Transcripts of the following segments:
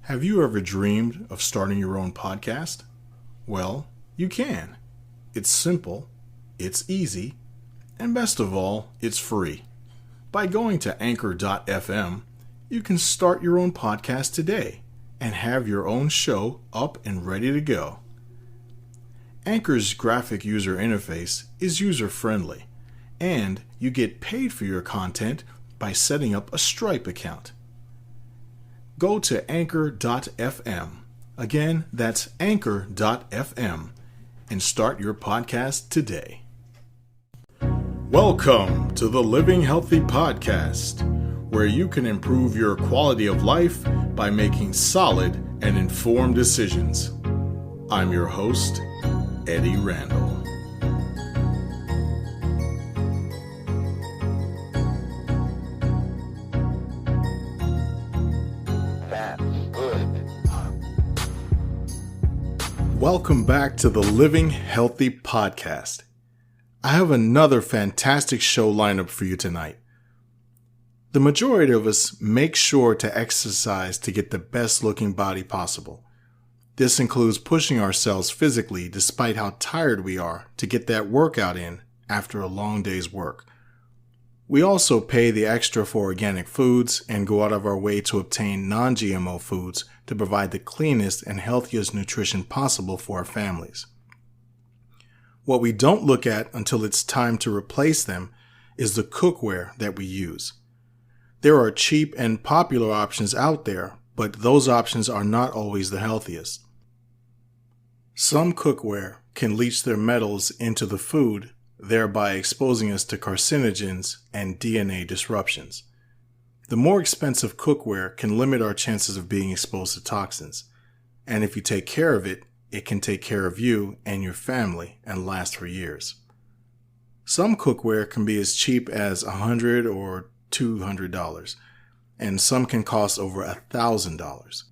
Have you ever dreamed of starting your own podcast? Well, you can. It's simple, it's easy, and best of all, it's free. By going to anchor.fm, you can start your own podcast today and have your own show up and ready to go. Anchor's graphic user interface is user-friendly, and you get paid for your content by setting up a Stripe account. Go to anchor.fm. Again, that's anchor.fm, and start your podcast today. Welcome to the Living Healthy Podcast, where you can improve your quality of life by making solid and informed decisions. I'm your host, Eddie Randall. Welcome back to the Living Healthy Podcast. I have another fantastic show lineup for you tonight. The majority of us make sure to exercise to get the best looking body possible. This includes pushing ourselves physically despite how tired we are to get that workout in after a long day's work. We also pay the extra for organic foods and go out of our way to obtain non-GMO foods to provide the cleanest and healthiest nutrition possible for our families. What we don't look at until it's time to replace them is the cookware that we use. There are cheap and popular options out there, but those options are not always the healthiest. Some cookware can leach their metals into the food, thereby exposing us to carcinogens and DNA disruptions. The more expensive cookware can limit our chances of being exposed to toxins, and if you take care of it, it can take care of you and your family and last for years. Some cookware can be as cheap as $100 or $200, and some can cost over $1,000.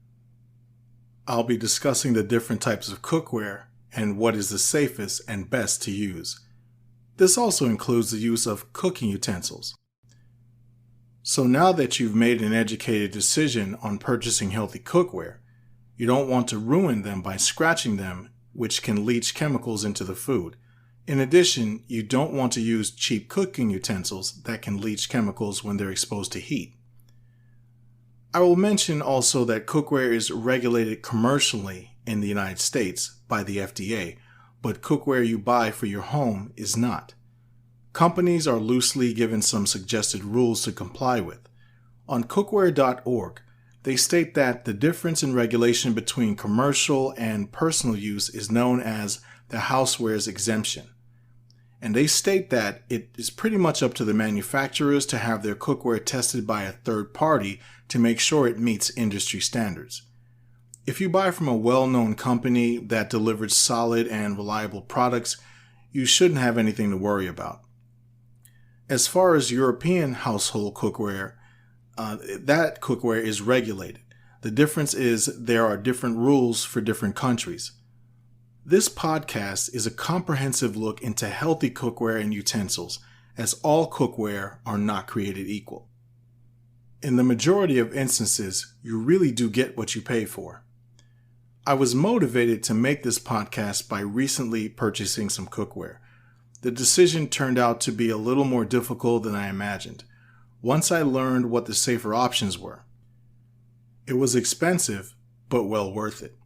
I'll be discussing the different types of cookware and what is the safest and best to use. This also includes the use of cooking utensils. So now that you've made an educated decision on purchasing healthy cookware, you don't want to ruin them by scratching them, which can leach chemicals into the food. In addition, you don't want to use cheap cooking utensils that can leach chemicals when they're exposed to heat. I will mention also that cookware is regulated commercially in the United States by the FDA, but cookware you buy for your home is not. Companies are loosely given some suggested rules to comply with. On cookware.org, they state that the difference in regulation between commercial and personal use is known as the housewares exemption. And they state that it is pretty much up to the manufacturers to have their cookware tested by a third party to make sure it meets industry standards. If you buy from a well-known company that delivers solid and reliable products, you shouldn't have anything to worry about. As far as European household cookware, that cookware is regulated. The difference is there are different rules for different countries. This podcast is a comprehensive look into healthy cookware and utensils, as all cookware are not created equal. In the majority of instances, you really do get what you pay for. I was motivated to make this podcast by recently purchasing some cookware. The decision turned out to be a little more difficult than I imagined, once I learned what the safer options were. It was expensive, but well worth it.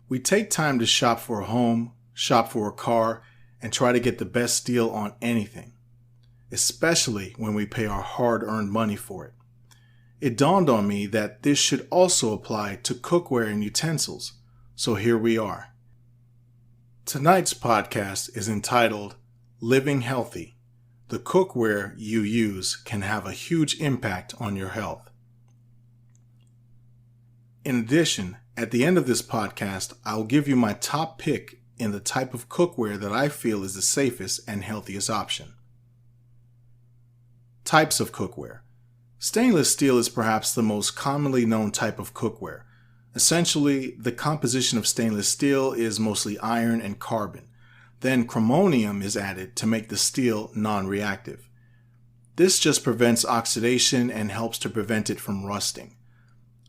We take time to shop for a home, shop for a car, and try to get the best deal on anything, especially when we pay our hard-earned money for it. It dawned on me that this should also apply to cookware and utensils, so here we are. Tonight's podcast is entitled Living Healthy. The cookware you use can have a huge impact on your health. In addition, at the end of this podcast, I'll give you my top pick in the type of cookware that I feel is the safest and healthiest option. Types of cookware. Stainless steel is perhaps the most commonly known type of cookware. Essentially, the composition of stainless steel is mostly iron and carbon. Then chromium is added to make the steel non-reactive. This just prevents oxidation and helps to prevent it from rusting.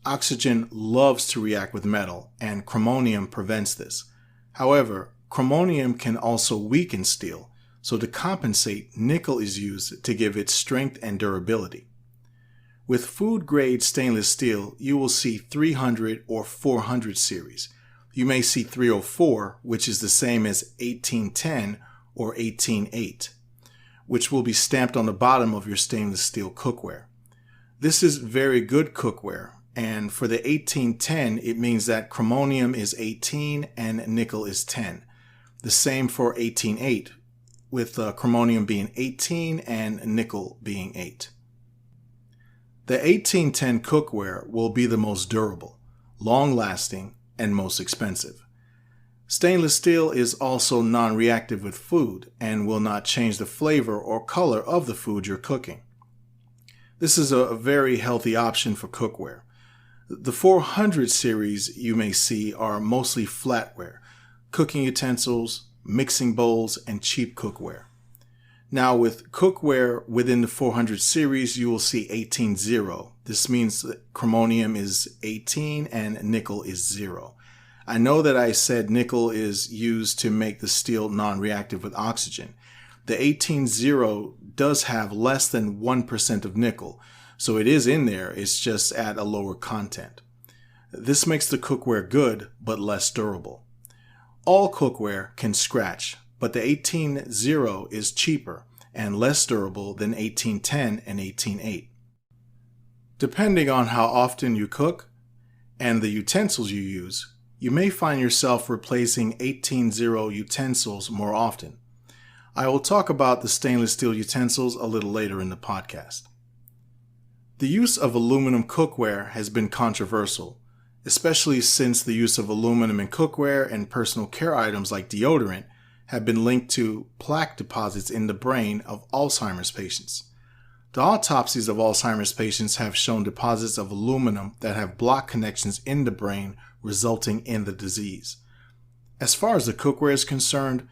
Oxygen loves to react with metal, and chromium prevents this. However, chromium can also weaken steel, so to compensate, nickel is used to give it strength and durability. With food-grade stainless steel, you will see 300 or 400 series. You may see 304, which is the same as 1810 or 1808, which will be stamped on the bottom of your stainless steel cookware. This is very good cookware, and for the 1810, it means that chromium is 18 and nickel is 10. The same for 1808, with chromium being 18 and nickel being 8. The 1810 cookware will be the most durable, long-lasting, and most expensive. Stainless steel is also non-reactive with food and will not change the flavor or color of the food you're cooking. This is a very healthy option for cookware. The 400 series you may see are mostly flatware, cooking utensils, mixing bowls, and cheap cookware. Now with cookware within the 400 series, you will see 18-0. This means that chromium is 18 and nickel is 0. I know that I said nickel is used to make the steel non-reactive with oxygen. The 18-0 does have less than 1% of nickel, so it is in there, it's just at a lower content. This makes the cookware good, but less durable. All cookware can scratch, but the 18-0 is cheaper and less durable than 1810 and 1808. Depending on how often you cook and the utensils you use, you may find yourself replacing 18-0 utensils more often. I will talk about the stainless steel utensils a little later in the podcast. The use of aluminum cookware has been controversial, especially since the use of aluminum in cookware and personal care items like deodorant have been linked to plaque deposits in the brain of Alzheimer's patients. The autopsies of Alzheimer's patients have shown deposits of aluminum that have block connections in the brain, resulting in the disease. As far as the cookware is concerned,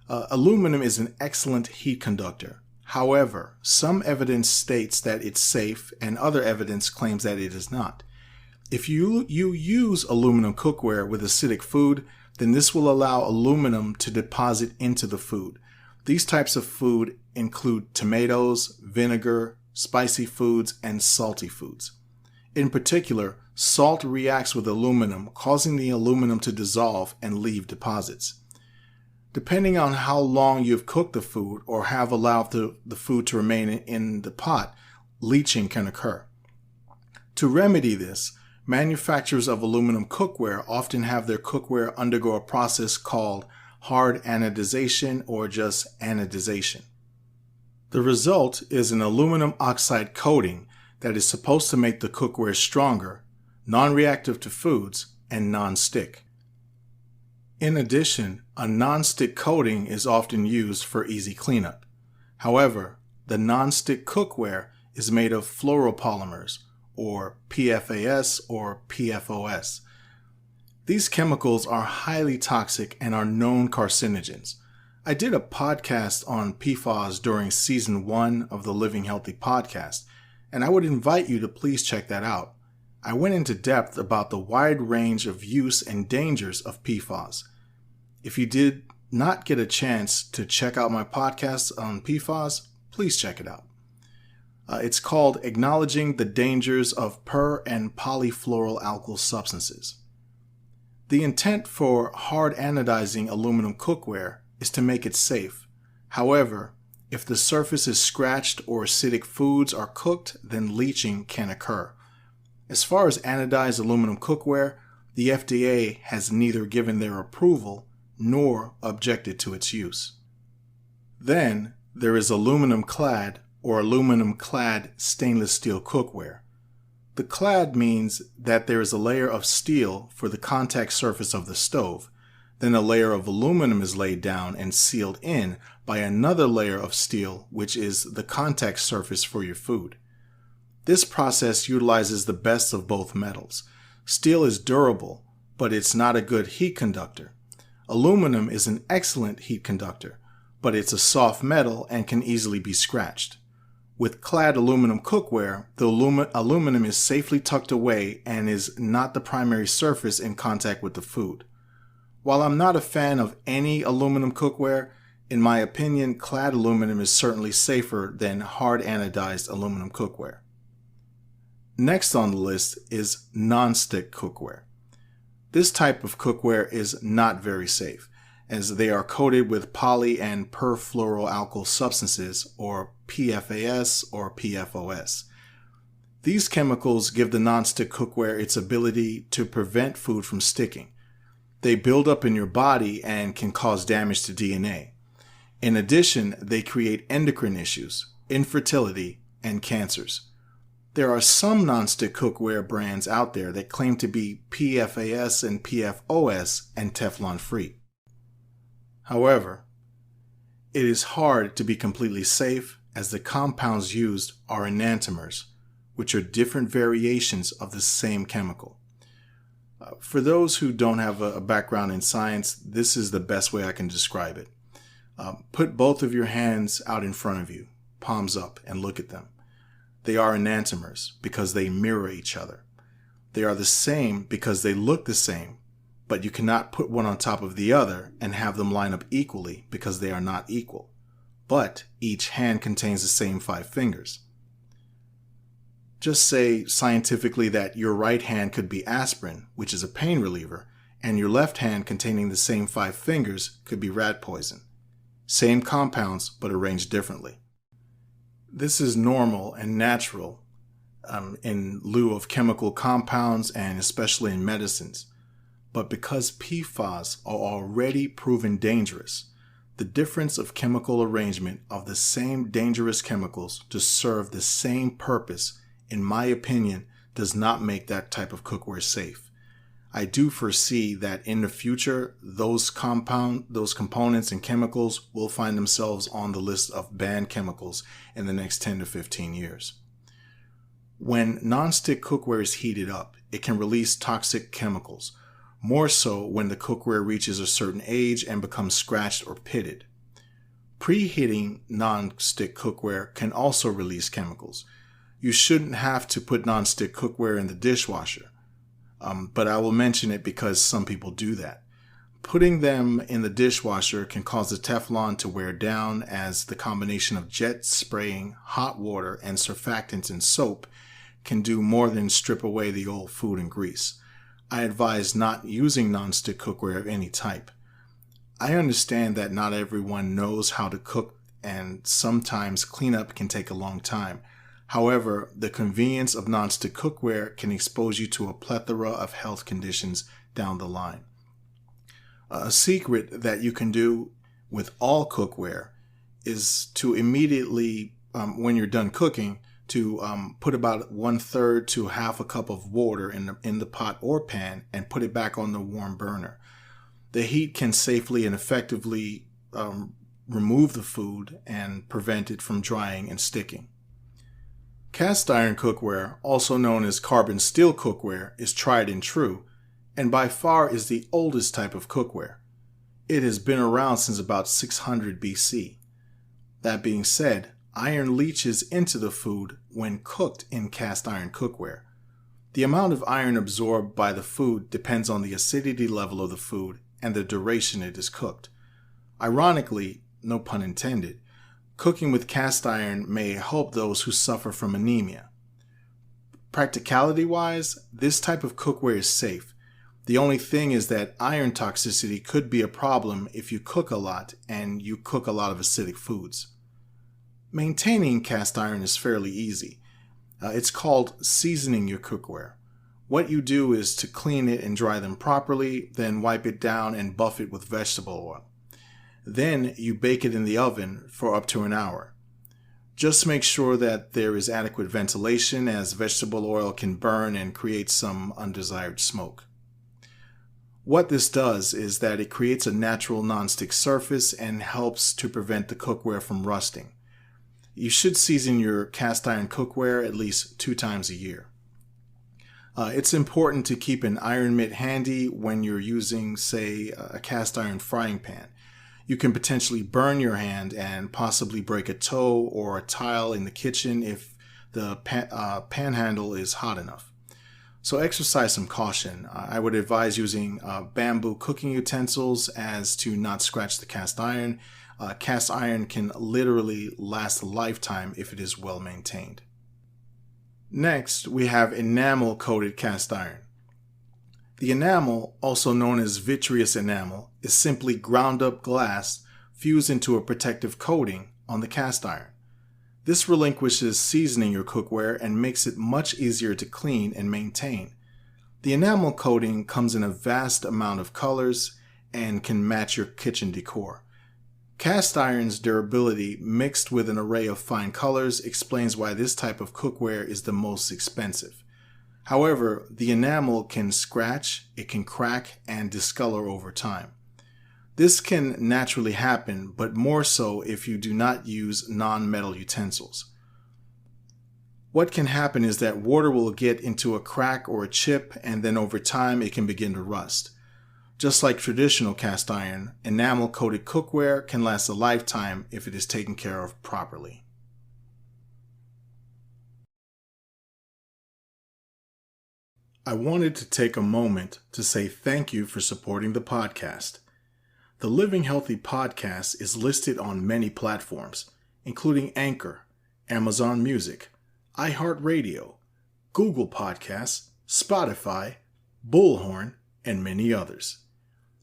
aluminum is an excellent heat conductor. However, some evidence states that it's safe and other evidence claims that it is not. If you use aluminum cookware with acidic food, then this will allow aluminum to deposit into the food. These types of food include tomatoes, vinegar, spicy foods, and salty foods. In particular, salt reacts with aluminum, causing the aluminum to dissolve and leave deposits. Depending on how long you've cooked the food or have allowed the food to remain in the pot, leaching can occur. To remedy this, manufacturers of aluminum cookware often have their cookware undergo a process called hard anodization or just anodization. The result is an aluminum oxide coating that is supposed to make the cookware stronger, non-reactive to foods, and non-stick. In addition, a non-stick coating is often used for easy cleanup. However, the non-stick cookware is made of fluoropolymers, or PFAS or PFOS. These chemicals are highly toxic and are known carcinogens. I did a podcast on PFAS during season 1 of the Living Healthy podcast, and I would invite you to please check that out. I went into depth about the wide range of use and dangers of PFAS. If you did not get a chance to check out my podcast on PFAS, please check it out. It's called Acknowledging the Dangers of Per- and Polyfluoroalkyl Substances. The intent for hard anodizing aluminum cookware is to make it safe. However, if the surface is scratched or acidic foods are cooked, then leaching can occur. As far as anodized aluminum cookware, the FDA has neither given their approval nor objected to its use. Then there is aluminum clad or aluminum clad stainless steel cookware. The clad means that there is a layer of steel for the contact surface of the stove. Then a layer of aluminum is laid down and sealed in by another layer of steel, which is the contact surface for your food. This process utilizes the best of both metals. Steel is durable, but it's not a good heat conductor. Aluminum is an excellent heat conductor, but it's a soft metal and can easily be scratched. With clad aluminum cookware, the aluminum is safely tucked away and is not the primary surface in contact with the food. While I'm not a fan of any aluminum cookware, in my opinion, clad aluminum is certainly safer than hard anodized aluminum cookware. Next on the list is non-stick cookware. This type of cookware is not very safe, as they are coated with poly and perfluoroalkyl substances, or PFAS or PFOS. These chemicals give the non-stick cookware its ability to prevent food from sticking. They build up in your body and can cause damage to DNA. In addition, they create endocrine issues, infertility, and cancers. There are some non-stick cookware brands out there that claim to be PFAS and PFOS and Teflon free. However, it is hard to be completely safe as the compounds used are enantiomers, which are different variations of the same chemical. For those who don't have a background in science, this is the best way I can describe it. Put both of your hands out in front of you, palms up, and look at them. They are enantiomers because they mirror each other. They are the same because they look the same, but you cannot put one on top of the other and have them line up equally because they are not equal. But each hand contains the same 5 fingers. Just say scientifically that your right hand could be aspirin, which is a pain reliever, and your left hand containing the same 5 fingers could be rat poison. Same compounds, but arranged differently. This is normal and natural in lieu of chemical compounds and especially in medicines. But because PFAS are already proven dangerous, the difference of chemical arrangement of the same dangerous chemicals to serve the same purpose, in my opinion, does not make that type of cookware safe. I do foresee that in the future, those components and chemicals will find themselves on the list of banned chemicals in the next 10 to 15 years. When nonstick cookware is heated up, it can release toxic chemicals, more so when the cookware reaches a certain age and becomes scratched or pitted. Preheating nonstick cookware can also release chemicals. You shouldn't have to put nonstick cookware in the dishwasher. But I will mention it because some people do that. Putting them in the dishwasher can cause the Teflon to wear down, as the combination of jet spraying, hot water, and surfactants and soap can do more than strip away the old food and grease. I advise not using nonstick cookware of any type. I understand that not everyone knows how to cook, and sometimes cleanup can take a long time. However, the convenience of nonstick cookware can expose you to a plethora of health conditions down the line. A secret that you can do with all cookware is to immediately, when you're done cooking, to put about 1/3 to half a cup of water in the pot or pan and put it back on the warm burner. The heat can safely and effectively remove the food and prevent it from drying and sticking. Cast iron cookware, also known as carbon steel cookware, is tried and true, and by far is the oldest type of cookware. It has been around since about 600 BC. That being said, iron leaches into the food when cooked in cast iron cookware. The amount of iron absorbed by the food depends on the acidity level of the food and the duration it is cooked. Ironically, no pun intended, cooking with cast iron may help those who suffer from anemia. Practicality-wise, this type of cookware is safe. The only thing is that iron toxicity could be a problem if you cook a lot and you cook a lot of acidic foods. Maintaining cast iron is fairly easy. It's called seasoning your cookware. What you do is to clean it and dry them properly, then wipe it down and buff it with vegetable oil. Then you bake it in the oven for up to an hour. Just make sure that there is adequate ventilation, as vegetable oil can burn and create some undesired smoke. What this does is that it creates a natural nonstick surface and helps to prevent the cookware from rusting. You should season your cast iron cookware at least 2 times a year. It's important to keep an iron mitt handy when you're using, say, a cast iron frying pan. You can potentially burn your hand and possibly break a toe or a tile in the kitchen if the panhandle is hot enough. So exercise some caution. I would advise using bamboo cooking utensils as to not scratch the cast iron. Cast iron can literally last a lifetime if it is well maintained. Next, we have enamel-coated cast iron. The enamel, also known as vitreous enamel, is simply ground up glass fused into a protective coating on the cast iron. This relinquishes seasoning your cookware and makes it much easier to clean and maintain. The enamel coating comes in a vast amount of colors and can match your kitchen decor. Cast iron's durability mixed with an array of fine colors explains why this type of cookware is the most expensive. However, the enamel can scratch, it can crack, and discolor over time. This can naturally happen, but more so if you do not use non-metal utensils. What can happen is that water will get into a crack or a chip, and then over time it can begin to rust. Just like traditional cast iron, enamel-coated cookware can last a lifetime if it is taken care of properly. I wanted to take a moment to say thank you for supporting the podcast. The Living Healthy podcast is listed on many platforms, including Anchor, Amazon Music, iHeartRadio, Google Podcasts, Spotify, Bullhorn, and many others.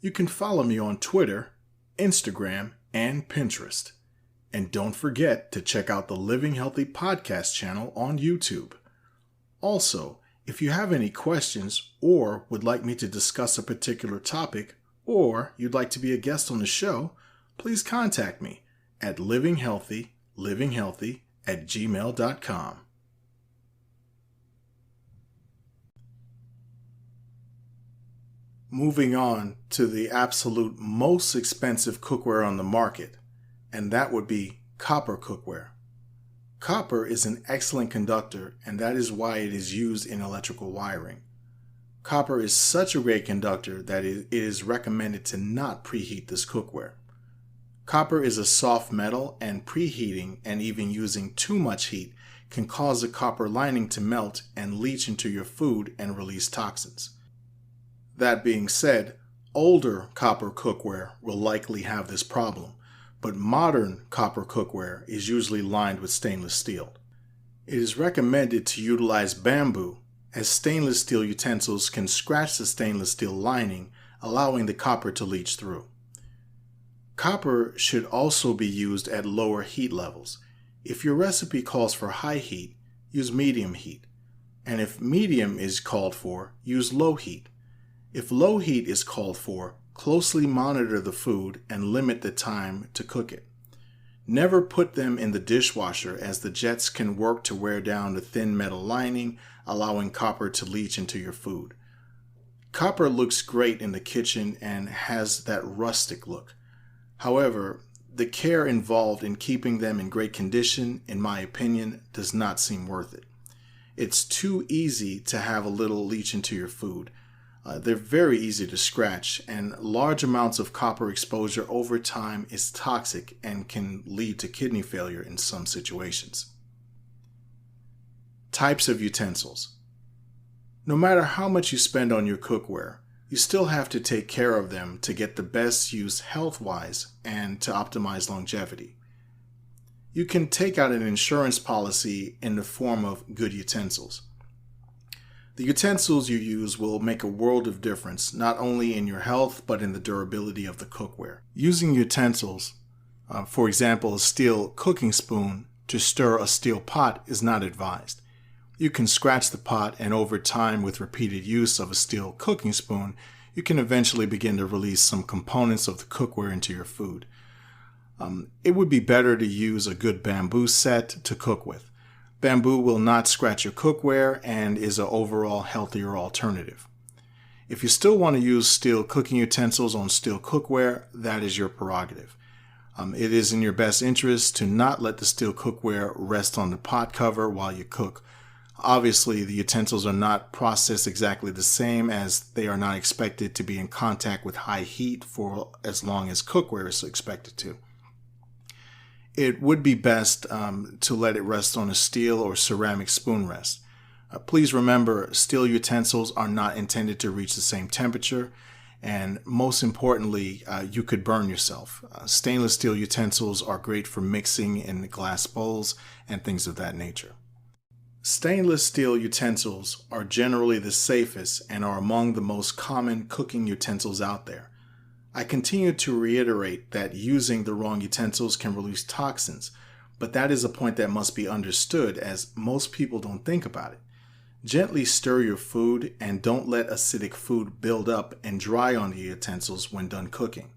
You can follow me on Twitter, Instagram, and Pinterest. And don't forget to check out the Living Healthy podcast channel on YouTube. Also, if you have any questions or would like me to discuss a particular topic, or you'd like to be a guest on the show, please contact me at livinghealthy@gmail.com. Moving on to the absolute most expensive cookware on the market, and that would be copper cookware. Copper is an excellent conductor, and that is why it is used in electrical wiring. Copper is such a great conductor that it is recommended to not preheat this cookware. Copper is a soft metal, and preheating and even using too much heat can cause the copper lining to melt and leach into your food and release toxins. That being said, older copper cookware will likely have this problem, but modern copper cookware is usually lined with stainless steel. It is recommended to utilize bamboo, as stainless steel utensils can scratch the stainless steel lining, allowing the copper to leach through. Copper should also be used at lower heat levels. If your recipe calls for high heat, use medium heat. And if medium is called for, use low heat. If low heat is called for, closely monitor the food and limit the time to cook it. Never put them in the dishwasher, as the jets can work to wear down the thin metal lining, allowing copper to leach into your food. Copper looks great in the kitchen and has that rustic look. However, the care involved in keeping them in great condition, in my opinion, does not seem worth it. It's too easy to have a little leach into your food. They're very easy to scratch, and large amounts of copper exposure over time is toxic and can lead to kidney failure in some situations. Types of utensils. No matter how much you spend on your cookware, you still have to take care of them to get the best use health-wise and to optimize longevity. You can take out an insurance policy in the form of good utensils. The utensils you use will make a world of difference, not only in your health, but in the durability of the cookware. Using utensils, for example, a steel cooking spoon, to stir a steel pot is not advised. You can scratch the pot, and over time, with repeated use of a steel cooking spoon, you can eventually begin to release some components of the cookware into your food. It would be better to use a good bamboo set to cook with. Bamboo will not scratch your cookware and is an overall healthier alternative. If you still want to use steel cooking utensils on steel cookware, that is your prerogative. It is in your best interest to not let the steel cookware rest on the pot cover while you cook. Obviously, the utensils are not processed exactly the same, as they are not expected to be in contact with high heat for as long as cookware is expected to. It would be best to let it rest on a steel or ceramic spoon rest. Please remember, steel utensils are not intended to reach the same temperature, and most importantly, you could burn yourself. Stainless steel utensils are great for mixing in glass bowls and things of that nature. Stainless steel utensils are generally the safest and are among the most common cooking utensils out there. I continue to reiterate that using the wrong utensils can release toxins, but that is a point that must be understood, as most people don't think about it. Gently stir your food and don't let acidic food build up and dry on the utensils when done cooking.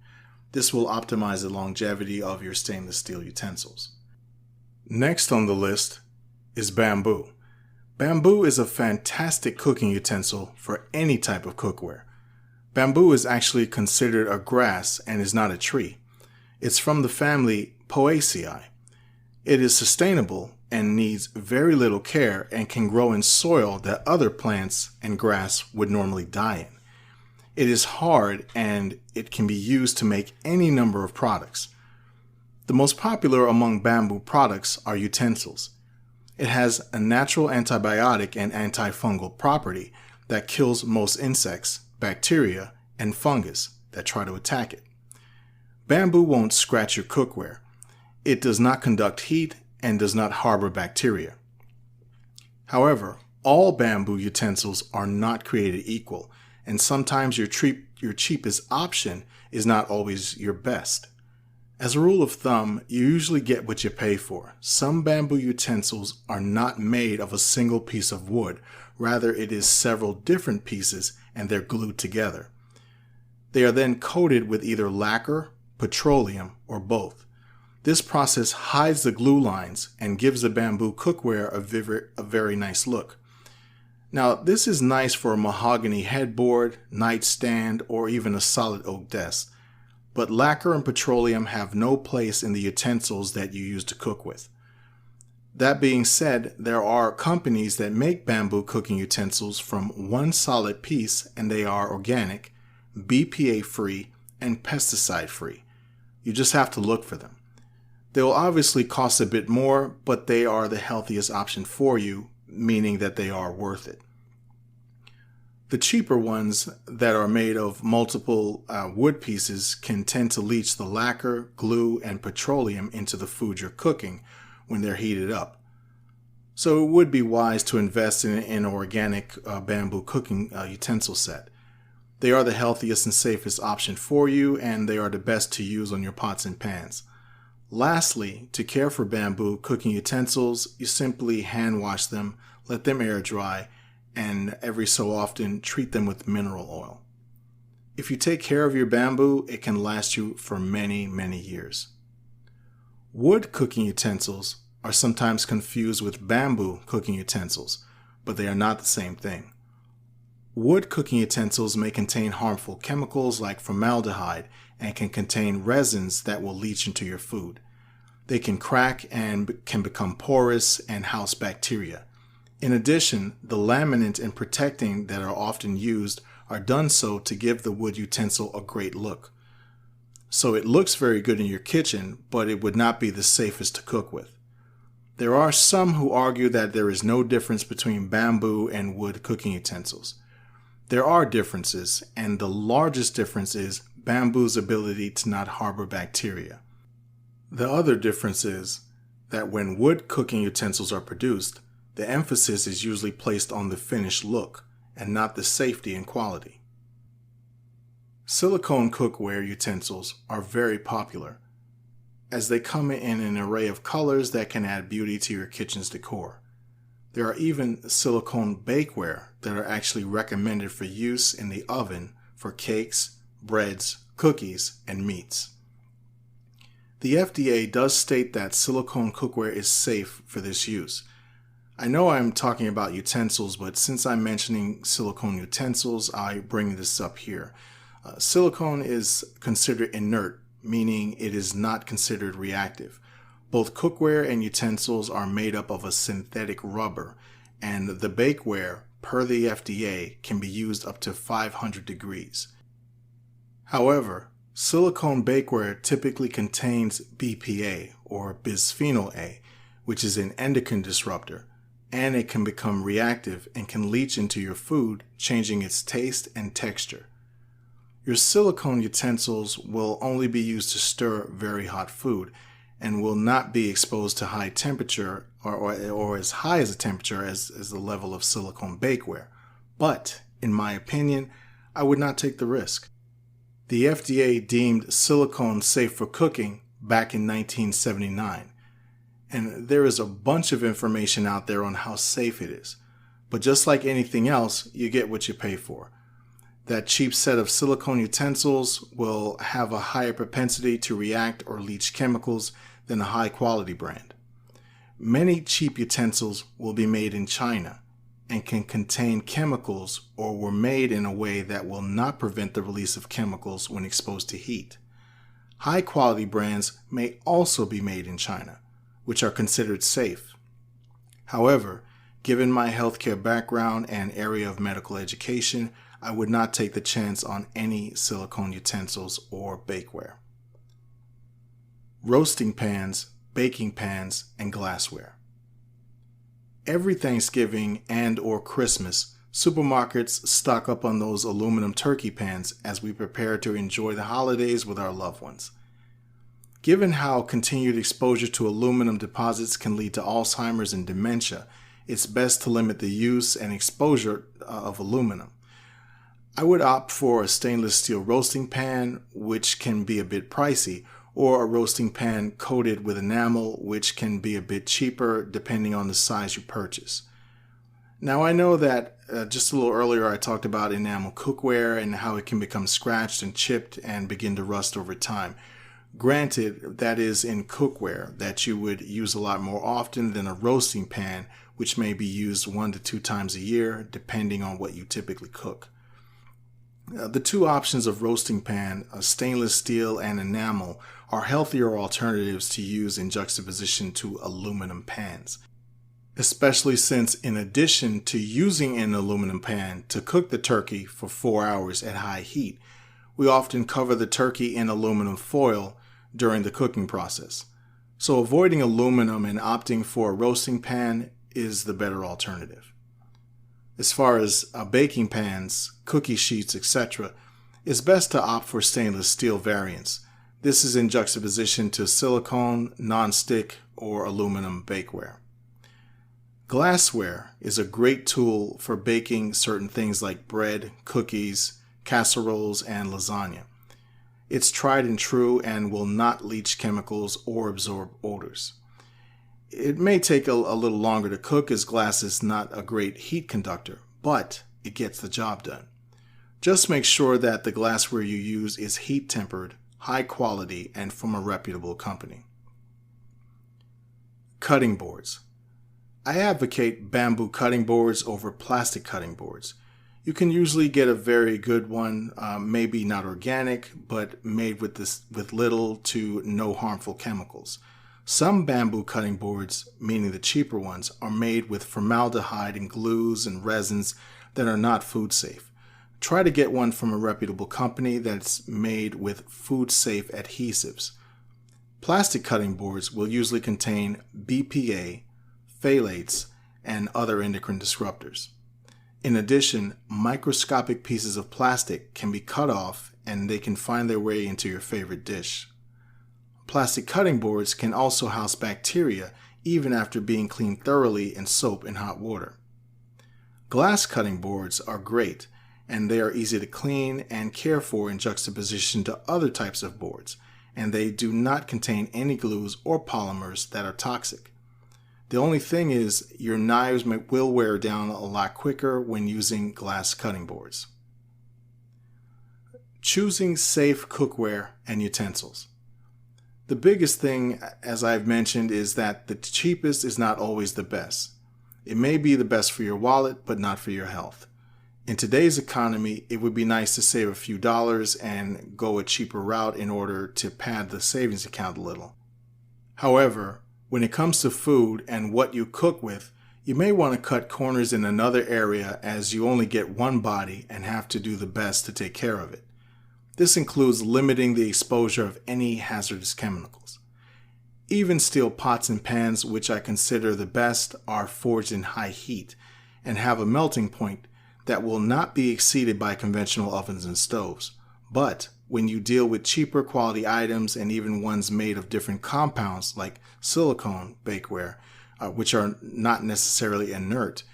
This will optimize the longevity of your stainless steel utensils. Next on the list is bamboo. Bamboo is a fantastic cooking utensil for any type of cookware. Bamboo is actually considered a grass and is not a tree. It's from the family Poaceae. It is sustainable and needs very little care and can grow in soil that other plants and grass would normally die in. It is hard and it can be used to make any number of products. The most popular among bamboo products are utensils. It has a natural antibiotic and antifungal property that kills most insects, bacteria, and fungus that try to attack it. Bamboo won't scratch your cookware. It does not conduct heat and does not harbor bacteria. However, all bamboo utensils are not created equal, and sometimes your cheapest option is not always your best. As a rule of thumb, you usually get what you pay for. Some bamboo utensils are not made of a single piece of wood. Rather, it is several different pieces and they're glued together. They are then coated with either lacquer, petroleum, or both. This process hides the glue lines and gives the bamboo cookware a very nice look. Now, this is nice for a mahogany headboard, nightstand, or even a solid oak desk. But lacquer and petroleum have no place in the utensils that you use to cook with. That being said, there are companies that make bamboo cooking utensils from one solid piece, and they are organic, BPA-free, and pesticide-free. You just have to look for them. They will obviously cost a bit more, but they are the healthiest option for you, meaning that they are worth it. The cheaper ones that are made of multiple wood pieces can tend to leach the lacquer, glue, and petroleum into the food you're cooking when they're heated up. So it would be wise to invest in an organic bamboo cooking utensil set. They are the healthiest and safest option for you, and they are the best to use on your pots and pans. Lastly, to care for bamboo cooking utensils, you simply hand wash them, let them air dry, and every so often treat them with mineral oil. If you take care of your bamboo, it can last you for many, many years. Wood cooking utensils are sometimes confused with bamboo cooking utensils, but they are not the same thing. Wood cooking utensils may contain harmful chemicals like formaldehyde and can contain resins that will leach into your food. They can crack and can become porous and house bacteria. In addition, the laminate and protecting that are often used are done so to give the wood utensil a great look. So it looks very good in your kitchen, but it would not be the safest to cook with. There are some who argue that there is no difference between bamboo and wood cooking utensils. There are differences, and the largest difference is bamboo's ability to not harbor bacteria. The other difference is that when wood cooking utensils are produced, the emphasis is usually placed on the finished look and not the safety and quality. Silicone cookware utensils are very popular, as they come in an array of colors that can add beauty to your kitchen's decor. There are even silicone bakeware that are actually recommended for use in the oven for cakes, breads, cookies, and meats. The FDA does state that silicone cookware is safe for this use. I know I'm talking about utensils, but since I'm mentioning silicone utensils, I bring this up here. Silicone is considered inert, meaning it is not considered reactive. Both cookware and utensils are made up of a synthetic rubber, and the bakeware, per the FDA, can be used up to 500 degrees. However, silicone bakeware typically contains BPA, or bisphenol A, which is an endocrine disruptor, and it can become reactive and can leach into your food, changing its taste and texture. Your silicone utensils will only be used to stir very hot food and will not be exposed to high temperature or as high as a temperature as the level of silicone bakeware. But, in my opinion, I would not take the risk. The FDA deemed silicone safe for cooking back in 1979, and there is a bunch of information out there on how safe it is. But just like anything else, you get what you pay for. That cheap set of silicone utensils will have a higher propensity to react or leach chemicals than a high-quality brand. Many cheap utensils will be made in China and can contain chemicals or were made in a way that will not prevent the release of chemicals when exposed to heat. High-quality brands may also be made in China, which are considered safe. However, given my healthcare background and area of medical education, I would not take the chance on any silicone utensils or bakeware. Roasting pans, baking pans, and glassware. Every Thanksgiving and or Christmas, supermarkets stock up on those aluminum turkey pans as we prepare to enjoy the holidays with our loved ones. Given how continued exposure to aluminum deposits can lead to Alzheimer's and dementia, it's best to limit the use and exposure of aluminum. I would opt for a stainless steel roasting pan, which can be a bit pricey, or a roasting pan coated with enamel, which can be a bit cheaper depending on the size you purchase. Now I know that just a little earlier I talked about enamel cookware and how it can become scratched and chipped and begin to rust over time. Granted, that is in cookware that you would use a lot more often than a roasting pan, which may be used 1 to 2 times a year depending on what you typically cook. The two options of roasting pan, stainless steel and enamel, are healthier alternatives to use in juxtaposition to aluminum pans, especially since in addition to using an aluminum pan to cook the turkey for 4 hours at high heat, we often cover the turkey in aluminum foil during the cooking process. So avoiding aluminum and opting for a roasting pan is the better alternative. As far as baking pans, cookie sheets, etc., it's best to opt for stainless steel variants. This is in juxtaposition to silicone, non-stick, or aluminum bakeware. Glassware is a great tool for baking certain things like bread, cookies, casseroles, and lasagna. It's tried and true and will not leach chemicals or absorb odors. It may take a little longer to cook as glass is not a great heat conductor, but it gets the job done. Just make sure that the glassware you use is heat tempered, high quality, and from a reputable company. Cutting boards. I advocate bamboo cutting boards over plastic cutting boards. You can usually get a very good one, maybe not organic, but made with little to no harmful chemicals. Some bamboo cutting boards, meaning the cheaper ones, are made with formaldehyde and glues and resins that are not food safe. Try to get one from a reputable company that's made with food safe adhesives. Plastic cutting boards will usually contain BPA, phthalates, and other endocrine disruptors. In addition, microscopic pieces of plastic can be cut off and they can find their way into your favorite dish. Plastic cutting boards can also house bacteria even after being cleaned thoroughly in soap and hot water. Glass cutting boards are great and they are easy to clean and care for in juxtaposition to other types of boards, and they do not contain any glues or polymers that are toxic. The only thing is your knives will wear down a lot quicker when using glass cutting boards. Choosing safe cookware and utensils. The biggest thing, as I've mentioned, is that the cheapest is not always the best. It may be the best for your wallet, but not for your health. In today's economy, it would be nice to save a few dollars and go a cheaper route in order to pad the savings account a little. However, when it comes to food and what you cook with, You may want to cut corners in another area as you only get one body and have to do the best to take care of it. This includes limiting the exposure of any hazardous chemicals. Even steel pots and pans, which I consider the best, are forged in high heat and have a melting point that will not be exceeded by conventional ovens and stoves. But when you deal with cheaper quality items and even ones made of different compounds like silicone bakeware, which are not necessarily inert,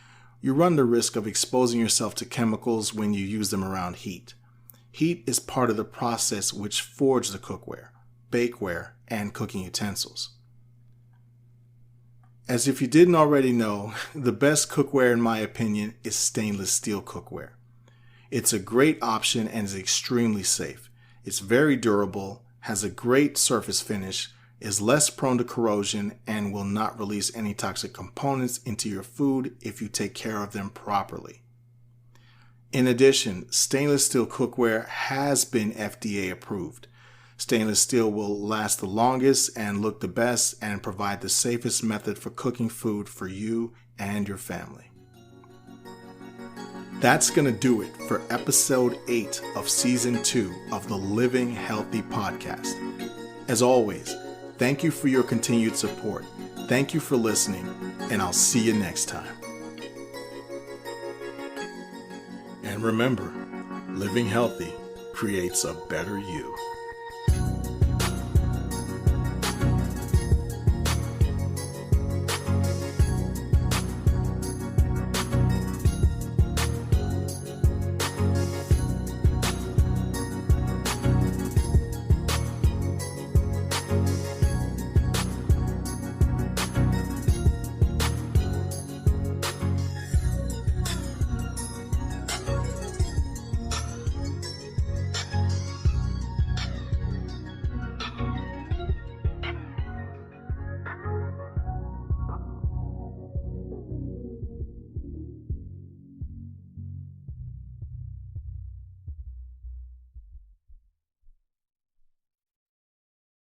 you run the risk of exposing yourself to chemicals when you use them around heat. Heat is part of the process which forges the cookware, bakeware, and cooking utensils. As if you didn't already know, the best cookware in my opinion is stainless steel cookware. It's a great option and is extremely safe. It's very durable, has a great surface finish, is less prone to corrosion, and will not release any toxic components into your food if you take care of them properly. In addition, stainless steel cookware has been FDA approved. Stainless steel will last the longest and look the best and provide the safest method for cooking food for you and your family. That's going to do it for episode 8 of season 2 of the Living Healthy podcast. As always, thank you for your continued support. Thank you for listening, and I'll see you next time. And remember, living healthy creates a better you.